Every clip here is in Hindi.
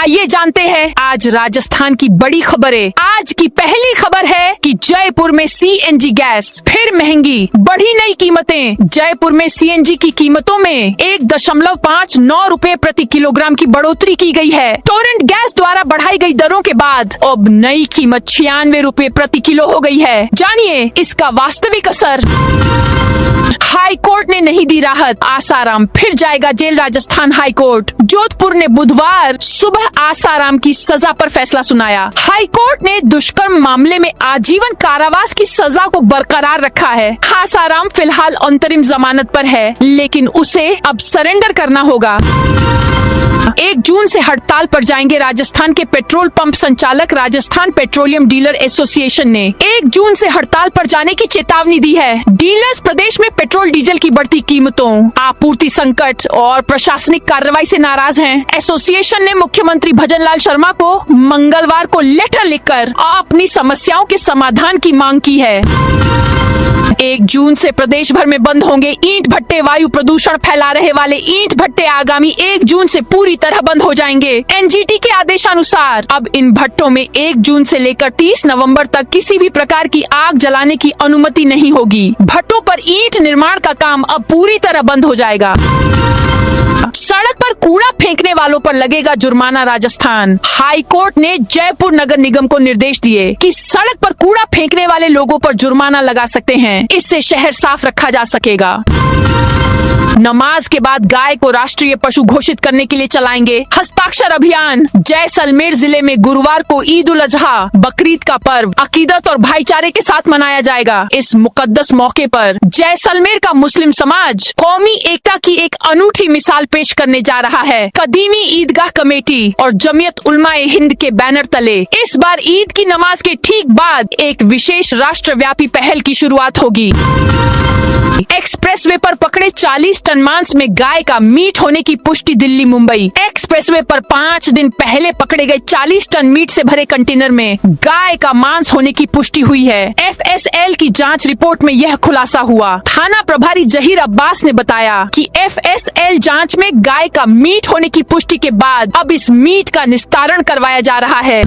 आइए जानते हैं आज राजस्थान की बड़ी खबरें। आज की पहली खबर है कि जयपुर में सीएनजी गैस फिर महंगी, बढ़ी नई कीमतें। जयपुर में सीएनजी की कीमतों में 1.59 रुपए प्रति किलोग्राम की बढ़ोतरी की गई है। टोरेंट गैस द्वारा बढ़ाई गई दरों के बाद अब नई कीमत 96 रुपए प्रति किलो हो गई है। जानिए इसका वास्तविक असर। हाई कोर्ट ने नहीं दी राहत, आसाराम फिर जाएगा जेल। राजस्थान हाई कोर्ट जोधपुर ने बुधवार सुबह आसाराम की सजा पर फैसला सुनाया। हाई कोर्ट ने दुष्कर्म मामले में आजीवन कारावास की सजा को बरकरार रखा है। आसाराम फिलहाल अंतरिम जमानत पर है, लेकिन उसे अब सरेंडर करना होगा। 1 जून से हड़ताल पर जाएंगे राजस्थान के पेट्रोल पंप संचालक। राजस्थान पेट्रोलियम डीलर एसोसिएशन ने 1 जून से हड़ताल पर जाने की चेतावनी दी है। डीलर्स प्रदेश में पेट्रोल डीजल की बढ़ती कीमतों, आपूर्ति संकट और प्रशासनिक कार्रवाई से नाराज हैं। एसोसिएशन ने मुख्यमंत्री भजनलाल शर्मा को मंगलवार को लेटर लिखकर अपनी समस्याओं के समाधान की मांग की है। 1 जून से प्रदेश भर में बंद होंगे ईंट भट्टे। वायु प्रदूषण फैला रहे वाले ईंट भट्टे आगामी 1 जून से पूरी तरह बंद हो जाएंगे। एनजीटी के आदेशानुसार अब इन भट्टों में 1 जून से लेकर 30 नवंबर तक किसी भी प्रकार की आग जलाने की अनुमति नहीं होगी। भट्टों पर ईंट निर्माण का काम अब पूरी तरह बंद हो जाएगा। सड़क पर कूड़ा फेंकने वालों पर लगेगा जुर्माना। राजस्थान हाई कोर्ट ने जयपुर नगर निगम को निर्देश दिए कि सड़क पर कूड़ा फेंकने वाले लोगों पर जुर्माना लगा सकते हैं। इससे शहर साफ रखा जा सकेगा। नमाज के बाद गाय को राष्ट्रीय पशु घोषित करने के लिए चलाएंगे हस्ताक्षर अभियान। जैसलमेर जिले में गुरुवार को ईद उल अजहा बकरीद का पर्व अकीदत और भाईचारे के साथ मनाया जाएगा। इस मुकद्दस मौके पर जैसलमेर का मुस्लिम समाज कौमी एकता की एक अनूठी मिसाल पेश करने जा रहा है। कदीमी ईदगाह कमेटी और जमीयत उलमाए हिंद के बैनर तले इस बार ईद की नमाज के ठीक बाद एक विशेष राष्ट्रव्यापी पहल की शुरुआत होगी। एक्सप्रेसवे पर पकड़े 40 टन मांस में गाय का मीट होने की पुष्टि। दिल्ली मुंबई एक्सप्रेसवे पर 5 दिन पहले पकड़े गए 40 टन मीट से भरे कंटेनर में गाय का मांस होने की पुष्टि हुई है। एफएसएल की जांच रिपोर्ट में यह खुलासा हुआ। थाना प्रभारी जहीर अब्बास ने बताया कि एफएसएल जांच में गाय का मीट होने की पुष्टि के बाद अब इस मीट का निस्तारण करवाया जा रहा है।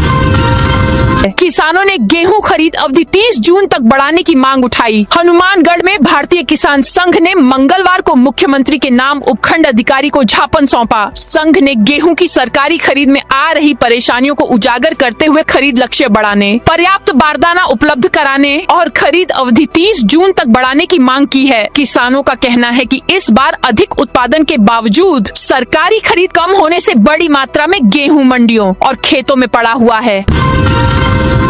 किसानों ने गेहूं खरीद अवधि 30 जून तक बढ़ाने की मांग उठाई। हनुमानगढ़ में भारतीय किसान संघ ने मंगलवार को मुख्यमंत्री के नाम उपखंड अधिकारी को ज्ञापन सौंपा। संघ ने गेहूं की सरकारी खरीद में आ रही परेशानियों को उजागर करते हुए खरीद लक्ष्य बढ़ाने, पर्याप्त बारदाना उपलब्ध कराने और खरीद अवधि 30 जून तक बढ़ाने की मांग की है। किसानों का कहना है कि इस बार अधिक उत्पादन के बावजूद सरकारी खरीद कम होने से बड़ी मात्रा में गेहूं मंडियों और खेतों में पड़ा हुआ है।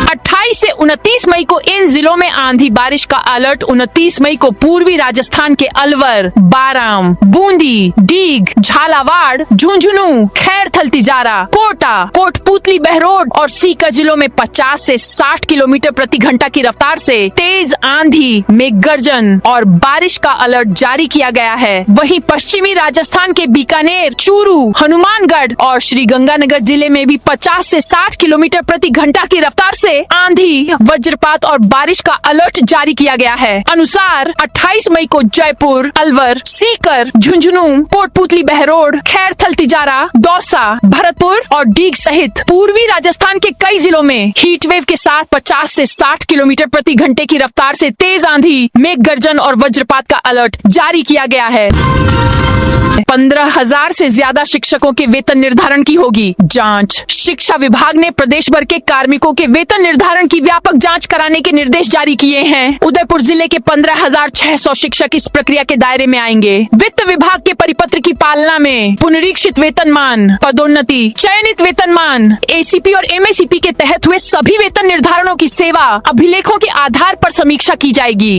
28 से 29 मई को इन जिलों में आंधी बारिश का अलर्ट। 29 मई को पूर्वी राजस्थान के अलवर, बाराम, बूंदी, डीग, झालावाड़, झुंझुनू, खैरथल तिजारा, कोटा, कोटपुतली, बहरोड और सीकर जिलों में 50 से 60 किलोमीटर प्रति घंटा की रफ्तार से तेज आंधी, मेघ गर्जन और बारिश का अलर्ट जारी किया गया है। वहीं पश्चिमी राजस्थान के बीकानेर, चूरू, हनुमानगढ़ और श्रीगंगानगर जिले में भी 50 से 60 किलोमीटर प्रति घंटा की रफ्तार से आंधी, वज्रपात और बारिश का अलर्ट जारी किया गया है। अनुसार 28 मई को जयपुर, अलवर, सीकर, झुंझुनू, कोटपुतली, बहरोड, खैरथल तिजारा, दौसा, भरतपुर और डीग सहित पूर्वी राजस्थान के कई जिलों में हीटवेव के साथ 50 से 60 किलोमीटर प्रति घंटे की रफ्तार से तेज आंधी, मेघ गर्जन और वज्रपात का अलर्ट जारी किया गया है। 15,000 से ज्यादा शिक्षकों के वेतन निर्धारण की होगी जांच। शिक्षा विभाग ने प्रदेश भर के कार्मिकों के वेतन निर्धारण की व्यापक जांच कराने के निर्देश जारी किए हैं। उदयपुर जिले के 15,600 शिक्षक इस प्रक्रिया के दायरे में आएंगे। वित्त विभाग के परिपत्र की पालना में पुनरीक्षित वेतनमान, पदोन्नति, चयनित वेतनमान, एसीपी और एमएसीपी के तहत हुए सभी वेतन निर्धारणों की सेवा अभिलेखों के आधार पर समीक्षा की जाएगी।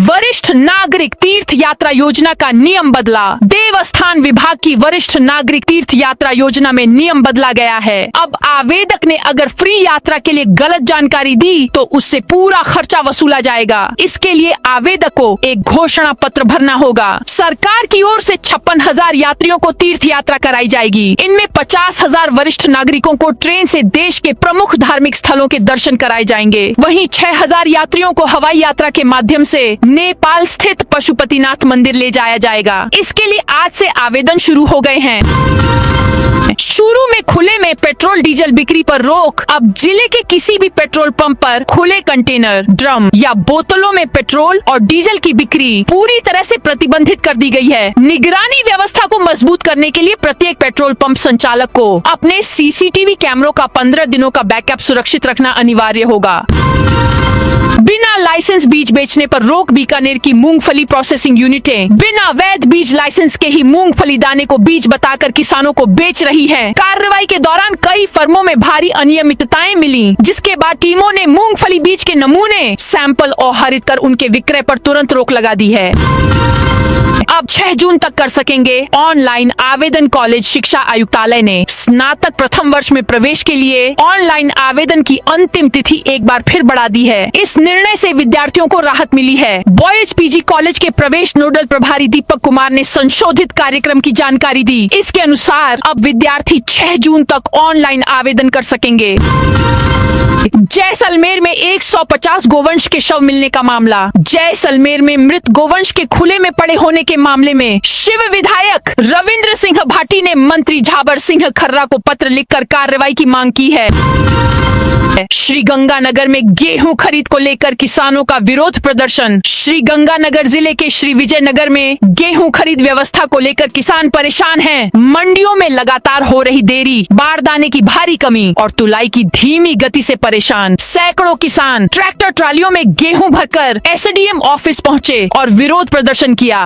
वरिष्ठ नागरिक तीर्थ यात्रा योजना का नियम बदला। देवस्थान विभाग की वरिष्ठ नागरिक तीर्थ यात्रा योजना में नियम बदला गया है। अब आवेदक ने अगर फ्री यात्रा के लिए गलत जानकारी दी तो उससे पूरा खर्चा वसूला जाएगा। इसके लिए आवेदक को एक घोषणा पत्र भरना होगा। सरकार की ओर से 56,000 यात्रियों को तीर्थ यात्रा कराई जाएगी। इनमें 50,000 वरिष्ठ नागरिकों को ट्रेन से देश के प्रमुख धार्मिक स्थलों के दर्शन कराए जाएंगे। वहीं 6,000 यात्रियों को हवाई यात्रा के माध्यम से नेपाल स्थित पशुपतिनाथ मंदिर ले जाया जाएगा। इसके लिए आज से आवेदन शुरू हो गए हैं। शुरू में खुले में पेट्रोल डीजल बिक्री पर रोक, अब जिले के किसी भी पेट्रोल पंप पर खुले कंटेनर, ड्रम या बोतलों में पेट्रोल और डीजल की बिक्री पूरी तरह से प्रतिबंधित कर दी गई है। निगरानी व्यवस्था को मजबूत करने के लिए प्रत्येक पेट्रोल पंप संचालक को अपने सीसीटीवी कैमरों का 15 दिनों का बैकअप सुरक्षित रखना अनिवार्य होगा। बिना लाइसेंस बीज बेचने पर रोक, बीकानेर की मूंगफली प्रोसेसिंग यूनिटें बिना वैध बीज लाइसेंस के ही मूंगफली दाने को बीज बताकर किसानों को बेच रही हैं। कार्रवाई के दौरान कई फर्मों में भारी अनियमितताएं मिली, जिसके बाद टीमों ने मूंगफली बीज के नमूने सैंपल और हरित कर उनके विक्रय पर तुरंत रोक लगा दी है। अब 6 जून तक कर सकेंगे ऑनलाइन आवेदन। कॉलेज शिक्षा आयुक्तालय ने स्नातक प्रथम वर्ष में प्रवेश के लिए ऑनलाइन आवेदन की अंतिम तिथि एक बार फिर बढ़ा दी है। इस निर्णय से विद्यार्थियों को राहत मिली है। बॉयज पीजी कॉलेज के प्रवेश नोडल प्रभारी दीपक कुमार ने संशोधित कार्यक्रम की जानकारी दी। इसके अनुसार अब विद्यार्थी 6 जून तक ऑनलाइन आवेदन कर सकेंगे। जैसलमेर में 150 गोवंश के शव मिलने का मामला। जैसलमेर में मृत गोवंश के खुले में पड़े होने के मामले में शिव विधायक रविंद्र सिंह भाटी ने मंत्री झाबर सिंह खर्रा को पत्र लिखकर कार्रवाई की मांग की है। श्रीगंगानगर में गेहूं खरीद को लेकर किसानों का विरोध प्रदर्शन। श्रीगंगानगर जिले के श्री विजय नगर में गेहूं खरीद व्यवस्था को लेकर किसान परेशान हैं। मंडियों में लगातार हो रही देरी, बारदाने की भारी कमी और तुलाई की धीमी गति से परेशान सैकड़ों किसान ट्रैक्टर ट्रालियों में गेहूं भरकर एसडीएम ऑफिस पहुंचे और विरोध प्रदर्शन किया।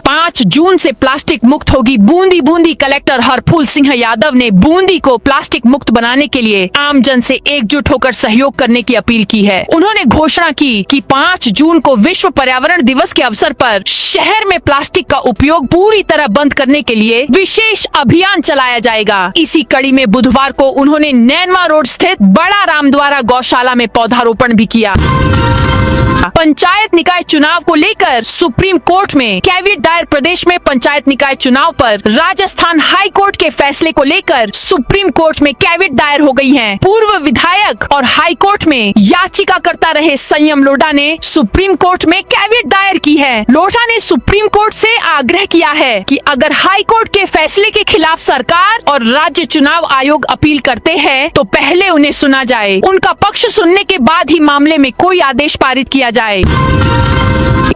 5 जून से प्लास्टिक मुक्त होगी बूंदी। बूंदी कलेक्टर हरफूल सिंह यादव ने बूंदी को प्लास्टिक मुक्त बनाने के लिए आमजन से एकजुट होकर सहयोग करने की अपील की है। उन्होंने घोषणा की कि 5 जून को विश्व पर्यावरण दिवस के अवसर पर शहर में प्लास्टिक का उपयोग पूरी तरह बंद करने के लिए विशेष अभियान चलाया जाएगा। इसी कड़ी में बुधवार को उन्होंने नैनवा रोड स्थित बड़ा रामद्वारा गौशाला में पौधारोपण भी किया। पंचायत निकाय चुनाव को लेकर सुप्रीम कोर्ट में कैविएट दायर। प्रदेश में पंचायत निकाय चुनाव पर राजस्थान हाई कोर्ट के फैसले को लेकर सुप्रीम कोर्ट में कैविएट दायर हो गई हैं। पूर्व विधायक और हाई कोर्ट में याचिका करता रहे संयम लोढ़ा ने सुप्रीम कोर्ट में कैविएट दायर की है। लोढ़ा ने सुप्रीम कोर्ट से आग्रह किया है कि अगर हाई कोर्ट के फैसले के खिलाफ सरकार और राज्य चुनाव आयोग अपील करते हैं तो पहले उन्हें सुना जाए। उनका पक्ष सुनने के बाद ही मामले में कोई आदेश पारित किया जाए।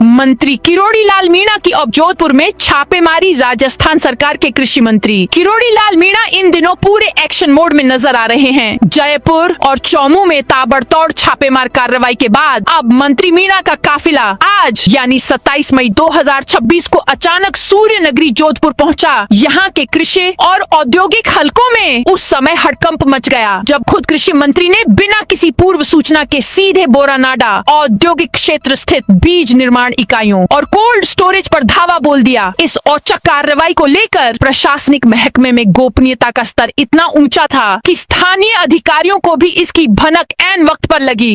मंत्री किरोड़ी लाल मीणा की अब जोधपुर में छापेमारी। राजस्थान सरकार के कृषि मंत्री किरोड़ी लाल मीणा इन दिनों पूरे एक्शन मोड में नजर आ रहे हैं। जयपुर और चौमू में ताबड़तोड़ छापेमार कार्रवाई के बाद अब मंत्री मीणा का काफिला आज यानी 27 मई 2026 को अचानक सूर्य नगरी जोधपुर पहुंचा। यहाँ के कृषि और औद्योगिक हलकों में उस समय हड़कंप मच गया जब खुद कृषि मंत्री ने बिना किसी पूर्व सूचना के सीधे बोरानाडा औद्योगिक क्षेत्र स्थित बीज निर्माण इकाइयों और कोल्ड स्टोरेज पर धावा बोल दिया। इस औचक कार्रवाई को लेकर प्रशासनिक महकमे में गोपनीयता का स्तर इतना ऊंचा था कि स्थानीय अधिकारियों को भी इसकी भनक ऐन वक्त पर लगी।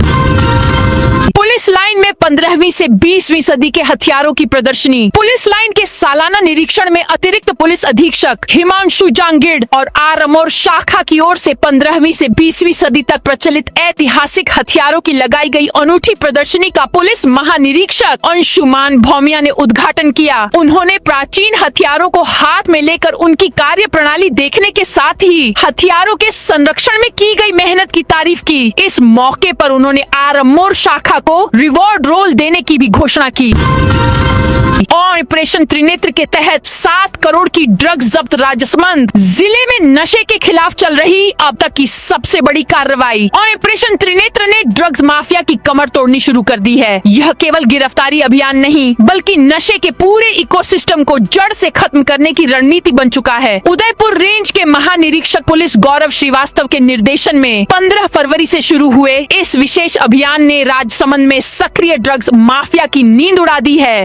पुलिस लाइन में 15वीं से 20वीं सदी के हथियारों की प्रदर्शनी। पुलिस लाइन के सालाना निरीक्षण में अतिरिक्त पुलिस अधीक्षक हिमांशु जांगिड़ और आरमोर शाखा की ओर से 15वीं से 20वीं सदी तक प्रचलित ऐतिहासिक हथियारों की लगाई गई अनूठी प्रदर्शनी का पुलिस महानिरीक्षक अंशुमान भौमिया ने उद्घाटन किया। उन्होंने प्राचीन हथियारों को हाथ में लेकर उनकी कार्य प्रणाली देखने के साथ ही हथियारों के संरक्षण में की गई मेहनत की तारीफ की। इस मौके पर उन्होंने आरमोर शाखा को रिवॉर्ड रोल देने की भी घोषणा की। ऑपरेशन त्रिनेत्र के तहत 7 करोड़ की ड्रग्स जब्त। राजसमंद जिले में नशे के खिलाफ चल रही अब तक की सबसे बड़ी कार्रवाई। ऑपरेशन त्रिनेत्र ने ड्रग्स माफिया की कमर तोड़नी शुरू कर दी है। यह केवल गिरफ्तारी अभियान नहीं बल्कि नशे के पूरे इकोसिस्टम को जड़ से खत्म करने की रणनीति बन चुका है। उदयपुर रेंज के महानिरीक्षक पुलिस गौरव श्रीवास्तव के निर्देशन में 15 फरवरी से शुरू हुए इस विशेष अभियान ने राजसमंद में सक्रिय ड्रग्स माफिया की नींद उड़ा दी है।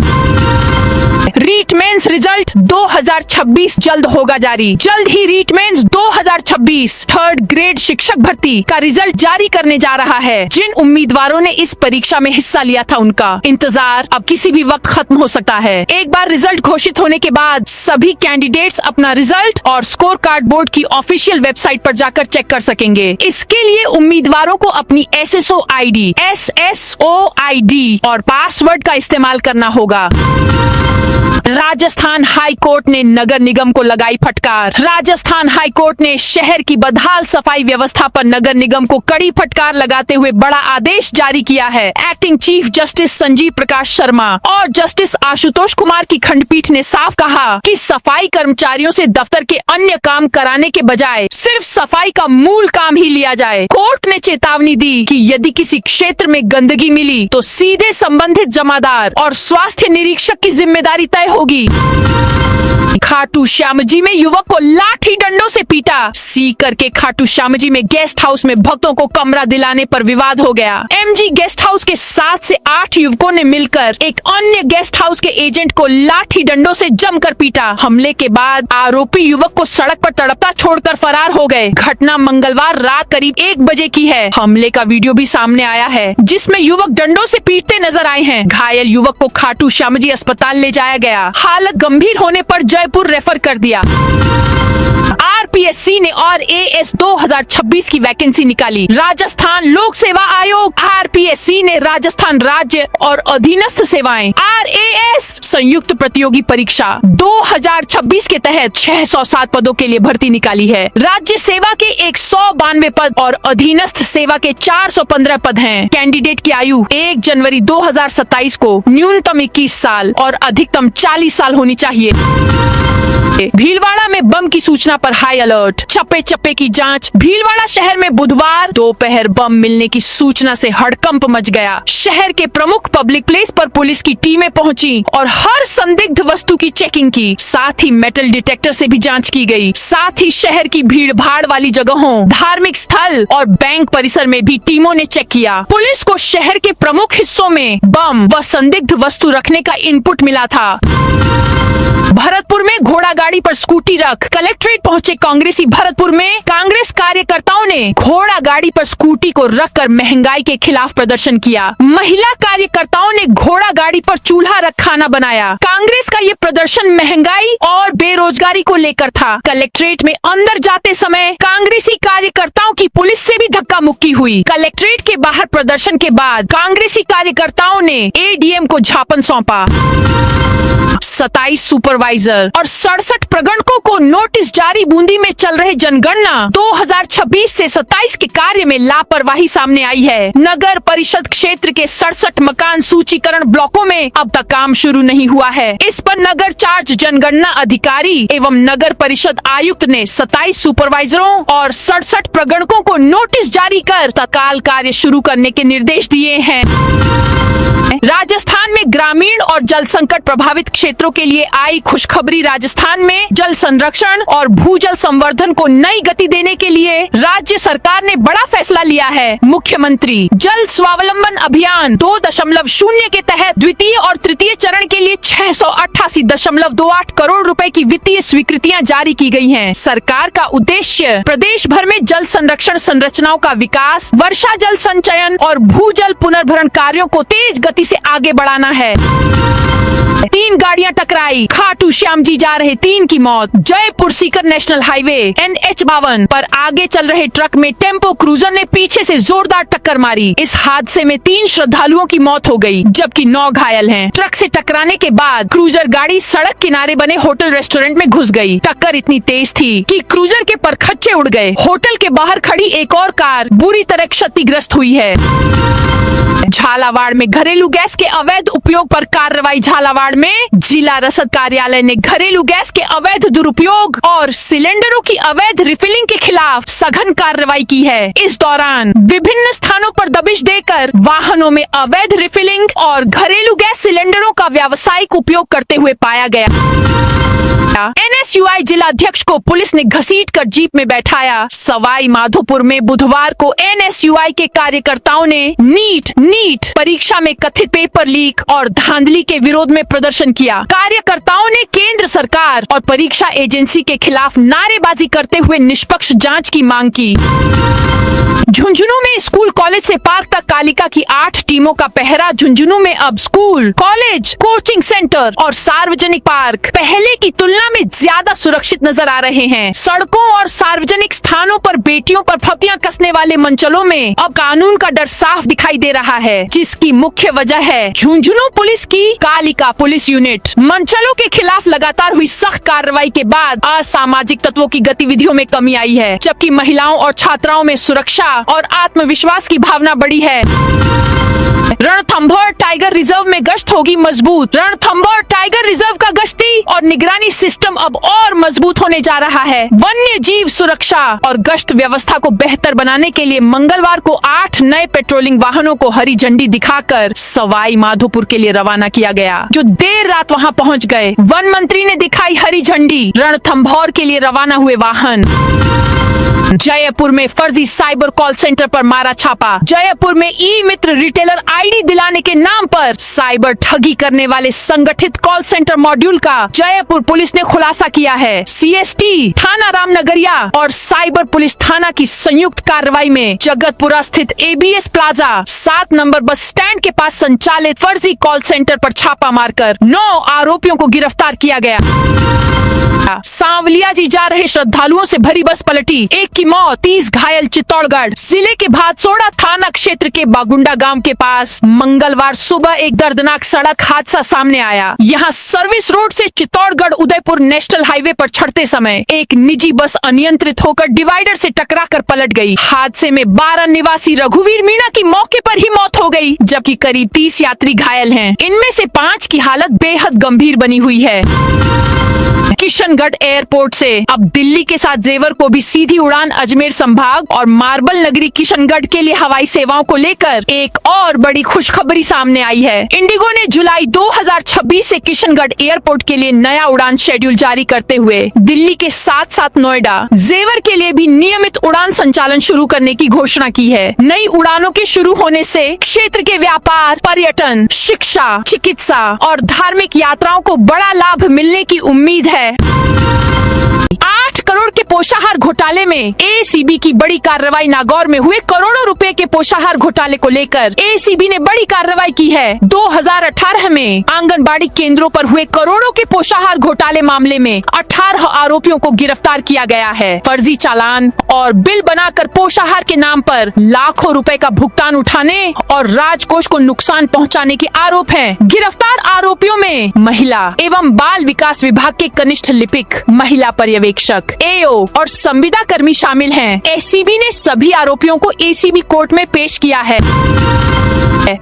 रीट मेंस रिजल्ट 2026 जल्द होगा जारी। जल्द ही रीट मेंस 2026 3rd ग्रेड शिक्षक भर्ती का रिजल्ट जारी करने जा रहा है। जिन उम्मीदवारों ने इस परीक्षा में हिस्सा हिस्सा लिया था उनका इंतजार अब किसी भी वक्त खत्म हो सकता है। एक बार रिजल्ट घोषित होने के बाद सभी कैंडिडेट्स अपना रिजल्ट और स्कोर कार्ड बोर्ड की ऑफिशियल वेबसाइट पर जाकर चेक कर सकेंगे। इसके लिए उम्मीदवारों को अपनी SSO ID और पासवर्ड का इस्तेमाल करना होगा। राजस्थान हाई कोर्ट ने नगर निगम को लगाई फटकार। राजस्थान हाई कोर्ट ने शहर की बदहाल सफाई व्यवस्था पर नगर निगम को कड़ी फटकार लगाते हुए बड़ा आदेश जारी किया है। Acting chief justice Sanjeev Prakash Sharma और जस्टिस आशुतोष कुमार की खंडपीठ ने साफ कहा कि सफाई कर्मचारियों से दफ्तर के अन्य काम कराने के बजाय सिर्फ सफाई का मूल काम ही लिया जाए। कोर्ट ने चेतावनी दी कि यदि किसी क्षेत्र में गंदगी मिली तो सीधे संबंधित जमादार और स्वास्थ्य निरीक्षक की जिम्मेदारी तय होगी। खाटू श्यामजी में युवक को लाठी डंडों से पीटा। सीकर के खाटू श्यामजी में गेस्ट हाउस में भक्तों को कमरा दिलाने पर विवाद हो गया। MG गेस्ट हाउस के 7 से 8 युवकों ने मिलकर एक अन्य गेस्ट हाउस के एजेंट को लाठी डंडों से जमकर पीटा। हमले के बाद आरोपी युवक को सड़क पर तड़पता छोड़कर फरार हो गए। घटना मंगलवार रात करीब 1 बजे की है। हमले का वीडियो भी सामने आया है जिसमें युवक डंडों से पीटते नजर आए हैं। घायल युवक को खाटू श्यामजी अस्पताल ले जाया गया। हालत गंभीर होने पर जयपुर रेफर कर दिया। RPSC ने और AS 2026 की वैकेंसी निकाली। राजस्थान लोक सेवा आयोग RPSC ने राजस्थान राज्य और अधीनस्थ सेवाएं RAS संयुक्त प्रतियोगी परीक्षा 2026 के तहत 607 पदों के लिए भर्ती निकाली है। राज्य सेवा के 192 पद और अधीनस्थ सेवा के 415 पद हैं। कैंडिडेट की आयु 1 जनवरी 2027 को न्यूनतम 21 साल और अधिकतम 40 साल होनी चाहिए। भीलवाड़ा में बम की सूचना पर हाई अलर्ट। चप्पे चप्पे की जांच। भीलवाड़ा शहर में बुधवार दोपहर बम मिलने की सूचना से हड़कंप मच गया। शहर के प्रमुख पब्लिक प्लेस पर पुलिस की टीमें पहुंची और हर संदिग्ध वस्तु की चेकिंग की। साथ ही मेटल डिटेक्टर से भी जांच की गई। साथ ही शहर की भीड़ भाड़ वाली जगहों, धार्मिक स्थल और बैंक परिसर में भी टीमों ने चेक किया। पुलिस को शहर के प्रमुख हिस्सों में बम व संदिग्ध वस्तु रखने का इनपुट मिला था। भरतपुर में घोड़ा गाड़ी पर स्कूटी रख कलेक्ट्रेट पहुंचे कांग्रेसी। भरतपुर में कांग्रेस कार्यकर्ताओं ने घोड़ा गाड़ी पर स्कूटी को रखकर महंगाई के खिलाफ प्रदर्शन किया। महिला कार्यकर्ताओं ने घोड़ा गाड़ी पर चूल्हा रख खाना बनाया। कांग्रेस का ये प्रदर्शन महंगाई और बेरोजगारी को लेकर था। कलेक्ट्रेट में अंदर जाते समय कांग्रेसी कार्यकर्ताओं की पुलिस से भी धक्का मुक्की हुई। कलेक्ट्रेट के बाहर प्रदर्शन के बाद कांग्रेसी कार्यकर्ताओं ने ADM को ज्ञापन सौंपा। 27 सुपरवाइजर और 67 प्रगणकों को नोटिस जारी। बूंदी में चल रहे जनगणना 2026 से 27 के कार्य में लापरवाही सामने आई है। नगर परिषद क्षेत्र के 67 मकान सूचीकरण ब्लॉकों में अब तक काम शुरू नहीं हुआ है। इस पर नगर चार्ज जनगणना अधिकारी एवं नगर परिषद आयुक्त ने 27 सुपरवाइजरों और 67 प्रगणकों को नोटिस जारी कर तत्काल कार्य शुरू करने के निर्देश दिए हैं। राजस्थान में ग्रामीण और जल संकट प्रभावित क्षेत्रों के लिए आई खुशखबरी। राजस्थान में जल संरक्षण और भूजल संवर्धन को नई गति देने के लिए राज्य सरकार ने बड़ा फैसला लिया है। मुख्यमंत्री जल स्वावलंबन अभियान 2.0 के तहत द्वितीय और तृतीय चरण के लिए 688.28 करोड़ रुपए की वित्तीय स्वीकृतियां जारी की गई हैं। सरकार का उद्देश्य प्रदेश भर में जल संरक्षण संरचनाओं का विकास, वर्षा जल संचयन और भूजल पुनर्भरण कार्यों को तेज गति से आगे बढ़ाना है। 3 गाड़ियां टकराई। खाटू श्यामजी जा रहे 3 की मौत। Jaipur Sikar national highway NH52 पर आगे चल रहे ट्रक में टेम्पो क्रूजर ने पीछे से जोरदार टक्कर मारी। इस हादसे में 3 श्रद्धालुओं की मौत हो गई जबकि 9 घायल हैं। ट्रक से टकराने के बाद क्रूजर गाड़ी सड़क किनारे बने होटल रेस्टोरेंट में घुस गई। टक्कर इतनी तेज थी कि क्रूजर के परखच्चे उड़ गए। होटल के बाहर खड़ी एक और कार बुरी तरह क्षतिग्रस्त हुई है। झालावाड़ में घरेलू गैस के अवैध उपयोग पर कार्रवाई। झालावाड़ में जिला रसद कार्यालय ने घरेलू गैस के अवैध दुरुपयोग और सिलेंडरों की अवैध रिफिलिंग के खिलाफ सघन कार्रवाई की है। इस दौरान विभिन्न स्थानों पर दबिश देकर वाहनों में अवैध रिफिलिंग और घरेलू गैस सिलेंडरों का व्यावसायिक उपयोग करते हुए पाया गया। NSUI जिलाध्यक्ष को पुलिस ने घसीट कर जीप में बैठाया। सवाई माधोपुर में बुधवार को NSUI के कार्यकर्ताओं ने नीट परीक्षा में कथित पेपर लीक और धांधली के विरोध में प्रदर्शन किया। किया। कार्यकर्ताओं ने केंद्र सरकार और परीक्षा एजेंसी के खिलाफ नारेबाजी करते हुए निष्पक्ष जांच की मांग की। झुंझुनू में स्कूल कॉलेज से पार्क तक कालिका की 8 टीमों का पहरा। झुंझुनू में अब स्कूल, कॉलेज, कोचिंग सेंटर और सार्वजनिक पार्क पहले की तुलना में ज्यादा सुरक्षित नजर आ रहे हैं। सड़कों और सार्वजनिक स्थानों पर बेटियों पर फप्तियां कसने वाले मंचलों में अब कानून का डर साफ दिखाई दे रहा है, जिसकी मुख्य वजह है झुंझुनू पुलिस की कालिका पुलिस यूनिट। मंचलों के खिलाफ लगातार हुई सख्त कार्रवाई के बाद असामाजिक तत्वों की गतिविधियों में कमी आई है, जबकि महिलाओं और छात्राओं में सुरक्षा और आत्मविश्वास की भावना बढ़ी है। रणथंभौर टाइगर रिजर्व में गश्त होगी मजबूत। रणथंभौर टाइगर रिजर्व का गश्ती और निगरानी सिस्टम अब और मजबूत होने जा रहा है। वन्य जीव सुरक्षा और गश्त व्यवस्था को बेहतर बनाने के लिए मंगलवार को 8 नए पेट्रोलिंग वाहनों को हरी झंडी दिखाकर सवाई माधोपुर के लिए रवाना किया गया, जो देर रात वहां पहुंच गए। वन मंत्री ने दिखाई हरी झंडी। रणथंभौर के लिए रवाना हुए वाहन। जयपुर में फर्जी साइबर कॉल सेंटर पर मारा छापा। जयपुर में ई मित्र रिटेलर आईडी दिलाने के नाम पर साइबर ठगी करने वाले संगठित कॉल सेंटर मॉड्यूल का जयपुर पुलिस ने खुलासा किया है। सीएसटी थाना रामनगरिया और साइबर पुलिस थाना की संयुक्त कार्रवाई में जगतपुरा स्थित ABS plaza 7 number bus stand के पास संचालित फर्जी कॉल सेंटर पर छापा मारकर 9 आरोपियों को गिरफ्तार किया गया। सांवलिया जी जा रहे श्रद्धालुओं से भरी बस पलटी, 1 की मौत, 30 घायल। चित्तौड़गढ़ जिले के भादसोड़ा थाना क्षेत्र के बागुंडा गांव के पास मंगलवार सुबह एक दर्दनाक सड़क हादसा सामने आया। यहां सर्विस रोड से चित्तौड़गढ़ उदयपुर नेशनल हाईवे पर चढ़ते समय एक निजी बस अनियंत्रित होकर डिवाइडर से टकराकर पलट गई। हादसे में 12 निवासी रघुवीर मीणा की मौके पर ही मौत हो गई, जबकि करीब 30 यात्री घायल हैं। इनमें से 5 की हालत बेहद गंभीर बनी हुई है। किशनगढ़ एयरपोर्ट से अब दिल्ली के साथ जेवर को भी सीधी उड़ान। अजमेर संभाग और मार्बल नगरी किशनगढ़ के लिए हवाई सेवाओं को लेकर एक और बड़ी खुशखबरी सामने आई है। इंडिगो ने जुलाई 2026 से किशनगढ़ एयरपोर्ट के लिए नया उड़ान शेड्यूल जारी करते हुए दिल्ली के साथ साथ नोएडा, जेवर के लिए भी नियमित उड़ान संचालन शुरू करने की घोषणा की है। नई उड़ानों के शुरू होने से क्षेत्र के व्यापार, पर्यटन, शिक्षा, चिकित्सा और धार्मिक यात्राओं को बड़ा लाभ मिलने की उम्मीद है। 8 करोड़ के पोषाहार घोटाले में एसीबी की बड़ी कार्रवाई। नागौर में हुए करोड़ों रुपए के पोषाहार घोटाले को लेकर एसीबी ने बड़ी कार्रवाई की है। 2018 में आंगनबाड़ी केंद्रों पर हुए करोड़ों के पोषाहार घोटाले मामले में 18 आरोपियों को गिरफ्तार किया गया है। फर्जी चालान और बिल बनाकर पोषाहार के नाम पर लाखों रुपए का भुगतान उठाने और राजकोष को नुकसान पहुंचाने के आरोप हैं। गिरफ्तार आरोपियों में महिला एवं बाल विकास विभाग के कनिष्ठ लिपिक, महिला पर्यवेक्षक, एओ और संविदा कर्मी शामिल हैं। एसीबी ने सभी आरोपियों को एसीबी कोर्ट में पेश किया है।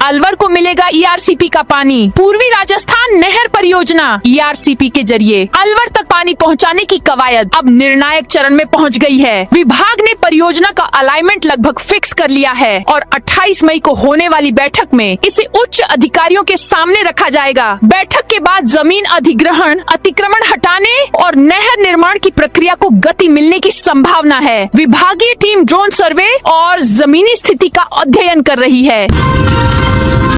अलवर को मिलेगा ईआरसीपी का पानी। पूर्वी राजस्थान नहर परियोजना ईआरसीपी के जरिए अलवर तक पानी पहुंचाने की कवायद अब निर्णायक चरण में पहुंच गई है। विभाग ने परियोजना का अलाइनमेंट लगभग फिक्स कर लिया है और 28 मई को होने वाली बैठक में इसे उच्च अधिकारियों के सामने रखा जाएगा। बैठक के बाद जमीन अधिग्रहण, अतिक्रमण हटाने और नहर निर्माण की प्रक्रिया को गति मिलने की संभावना है। विभागीय टीम ड्रोन सर्वे और जमीनी स्थिति का अध्ययन कर रही है।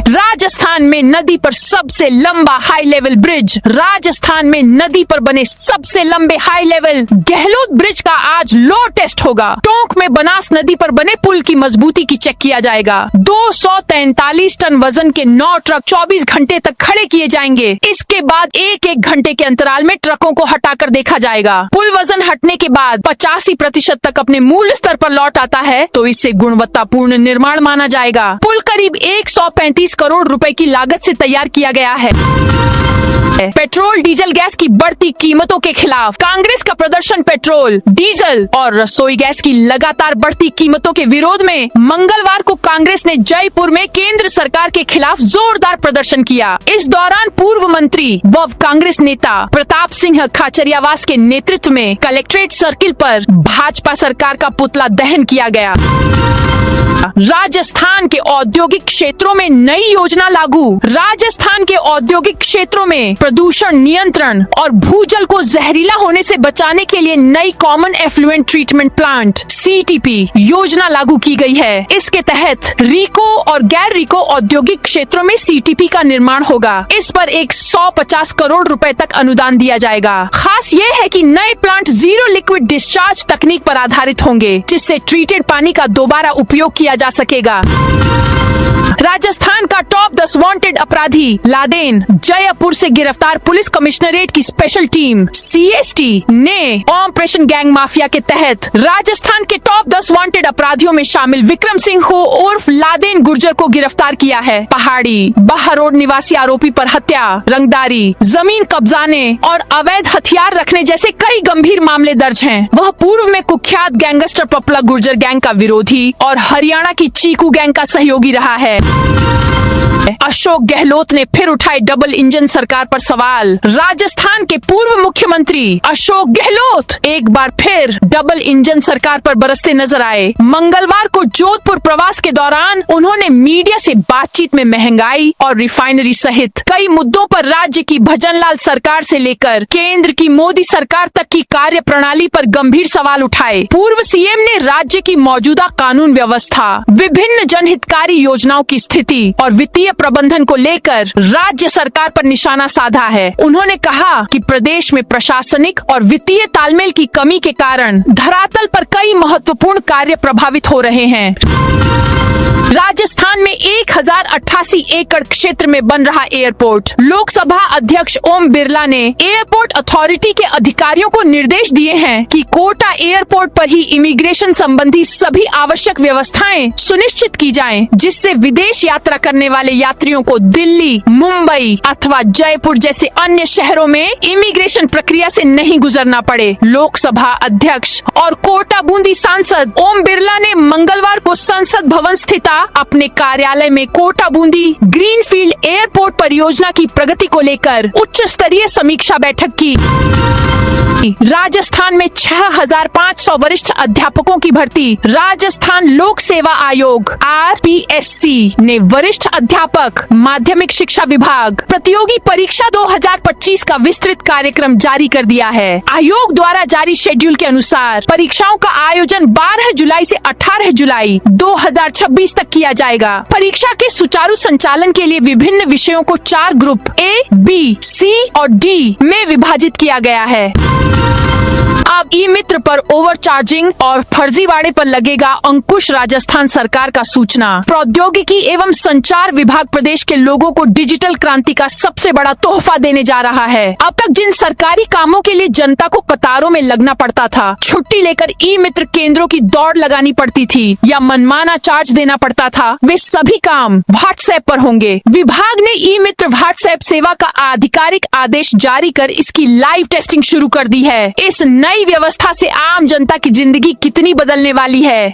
राजस्थान में नदी पर सबसे लंबा हाई लेवल ब्रिज। राजस्थान में नदी पर बने सबसे लंबे हाई लेवल गहलोत ब्रिज का आज लो टेस्ट होगा। टोंक में बनास नदी पर बने पुल की मजबूती की चेक किया जाएगा। 243 टन वजन के 9 ट्रक 24 घंटे तक खड़े किए जाएंगे। इसके बाद 1-1 घंटे के अंतराल में ट्रकों को हटाकर देखा जाएगा। पुल वजन हटने के बाद 85% तक अपने मूल स्तर पर लौट आता है तो इसे गुणवत्तापूर्ण निर्माण माना जाएगा। पुल करीब 135 करोड़ रुपए की लागत से तैयार किया गया है। पेट्रोल डीजल गैस की बढ़ती कीमतों के खिलाफ कांग्रेस का प्रदर्शन। पेट्रोल, डीजल और रसोई गैस की लगातार बढ़ती कीमतों के विरोध में मंगलवार को कांग्रेस ने जयपुर में केंद्र सरकार के खिलाफ जोरदार प्रदर्शन किया। इस दौरान पूर्व मंत्री व कांग्रेस नेता प्रताप सिंह खाचरियावास के नेतृत्व में कलेक्ट्रेट सर्किल पर कर भाजपा सरकार का पुतला दहन किया गया। राजस्थान के औद्योगिक क्षेत्रों में नई योजना लागू। राजस्थान के औद्योगिक क्षेत्रों में प्रदूषण नियंत्रण और भूजल को जहरीला होने से बचाने के लिए नई common effluent treatment plant CTP योजना लागू की गई है। इसके तहत रिको और गैर रिको औद्योगिक क्षेत्रों में CTP का निर्माण होगा। इस पर 150 करोड़ रुपए तक अनुदान दिया जाएगा। खास ये है कि नए प्लांट जीरो लिक्विड डिस्चार्ज तकनीक पर आधारित होंगे, जिससे ट्रीटेड पानी का दोबारा उपयोग किया जा सकेगा। राजस्थान का टॉप 10 वांटेड अपराधी लादेन जयपुर से गिरफ्तार। पुलिस कमिश्नरेट की स्पेशल टीम CST ने ऑपरेशन गैंग माफिया के तहत राजस्थान के टॉप 10 वांटेड अपराधियों में शामिल विक्रम सिंह हो उर्फ लादेन गुर्जर को गिरफ्तार किया है। पहाड़ी बहारोड निवासी आरोपी पर हत्या, रंगदारी, जमीन कब्जाने और अवैध हथियार रखने जैसे कई गंभीर मामले दर्ज हैं। वह पूर्व में कुख्यात गैंगस्टर पपला गुर्जर गैंग का विरोधी और हरियाणा की चीकू गैंग का सहयोगी रहा है। अशोक गहलोत ने फिर उठाए डबल इंजन सरकार पर सवाल। राजस्थान के पूर्व मुख्यमंत्री अशोक गहलोत एक बार फिर डबल इंजन सरकार पर बरसते नजर आए। मंगलवार को जोधपुर प्रवास के दौरान उन्होंने मीडिया से बातचीत में महंगाई और रिफाइनरी सहित कई मुद्दों पर राज्य की भजनलाल सरकार से लेकर केंद्र की मोदी सरकार तक की कार्य प्रणाली पर गंभीर सवाल उठाए। पूर्व CM ने राज्य की मौजूदा कानून व्यवस्था, विभिन्न जनहितकारी योजनाओं की स्थिति और वित्तीय प्रबंधन को लेकर राज्य सरकार पर निशाना साधा है। उन्होंने कहा कि प्रदेश में प्रशासनिक और वित्तीय तालमेल की कमी के कारण धरातल पर कई महत्वपूर्ण कार्य प्रभावित हो रहे हैं। राजस्थान में 1088 एकड़ क्षेत्र में बन रहा एयरपोर्ट। लोकसभा अध्यक्ष ओम बिरला ने एयरपोर्ट अथॉरिटी के अधिकारियों को निर्देश दिए हैं कि कोटा एयरपोर्ट पर ही इमिग्रेशन संबंधी सभी आवश्यक व्यवस्थाएं सुनिश्चित की जाएं, जिससे विदेश यात्रा करने वाले यात्रियों को दिल्ली, मुंबई अथवा जयपुर जैसे अन्य शहरों में इमिग्रेशन प्रक्रिया से नहीं गुजरना पड़े। लोकसभा अध्यक्ष और कोटा बूंदी सांसद ओम बिरला ने मंगलवार को संसद भवन स्थित अपने कार्यालय में कोटा बूंदी ग्रीनफील्ड एयरपोर्ट परियोजना की प्रगति को लेकर उच्च स्तरीय समीक्षा बैठक की। राजस्थान में 6500 वरिष्ठ अध्यापकों की भर्ती। राजस्थान लोक सेवा आयोग RPSC ने वरिष्ठ अध्यापक माध्यमिक शिक्षा विभाग प्रतियोगी परीक्षा 2025 का विस्तृत कार्यक्रम जारी कर दिया है। आयोग द्वारा जारी शेड्यूल के अनुसार परीक्षाओं का आयोजन 12 जुलाई से 18 जुलाई 2026 तक किया जाएगा। परीक्षा के सुचारू संचालन के लिए विभिन्न विषयों को 4 ग्रुप A, B, C और D में विभाजित किया गया है। अब ई-मित्र पर ओवरचार्जिंग और फर्जीवाड़े पर लगेगा अंकुश। राजस्थान सरकार का सूचना प्रौद्योगिकी एवं संचार विभाग प्रदेश के लोगों को डिजिटल क्रांति का सबसे बड़ा तोहफा देने जा रहा है। अब तक जिन सरकारी कामों के लिए जनता को कतारों में लगना पड़ता था, छुट्टी लेकर ई-मित्र केंद्रों की दौड़ लगानी पड़ती थी या मनमाना चार्ज देना पड़ता था, वे सभी काम व्हाट्सएप पर होंगे। विभाग ने ई-मित्र व्हाट्सएप सेवा का आधिकारिक आदेश जारी कर इसकी लाइव टेस्टिंग शुरू कर दी है। इस नई व्यवस्था से आम जनता की जिंदगी कितनी बदलने वाली है।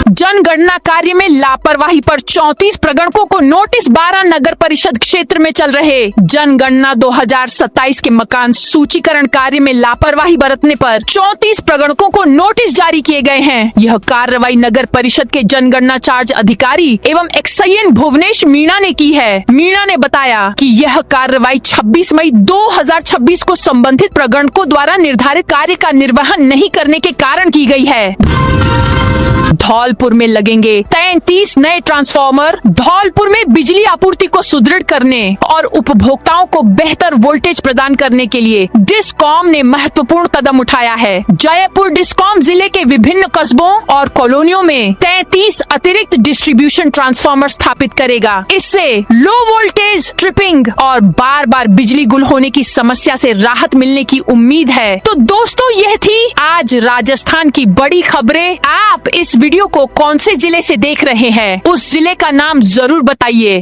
जनगणना कार्य में लापरवाही पर 34 प्रगणकों को नोटिस। 12 नगर परिषद क्षेत्र में चल रहे जनगणना 2027 के मकान सूचीकरण कार्य में लापरवाही बरतने पर 34 प्रगणकों को नोटिस जारी किए गए हैं। यह कार्रवाई नगर परिषद के जनगणना चार्ज अधिकारी एवं एक्सईएन भुवनेश मीणा ने की है। मीणा ने बताया कि यह कार्रवाई 26 मई 2026 को संबंधित प्रगणकों द्वारा निर्धारित कार्य का निर्वहन नहीं करने के कारण की गई है। धौलपुर में लगेंगे 33 नए ट्रांसफार्मर। धौलपुर में बिजली आपूर्ति को सुदृढ़ करने और उपभोक्ताओं को बेहतर वोल्टेज प्रदान करने के लिए डिस्कॉम ने महत्वपूर्ण कदम उठाया है। जयपुर डिस्कॉम जिले के विभिन्न कस्बों और कॉलोनियों में 33 अतिरिक्त डिस्ट्रीब्यूशन ट्रांसफार्मर स्थापित करेगा। इससे लो वोल्टेज ट्रिपिंग और बार बार बिजली गुल होने की समस्या से राहत मिलने की उम्मीद है। तो दोस्तों, यह थी आज राजस्थान की बड़ी खबरें। आप इस वीडियो को कौन से जिले से देख रहे हैं, उस जिले का नाम जरूर बताइए।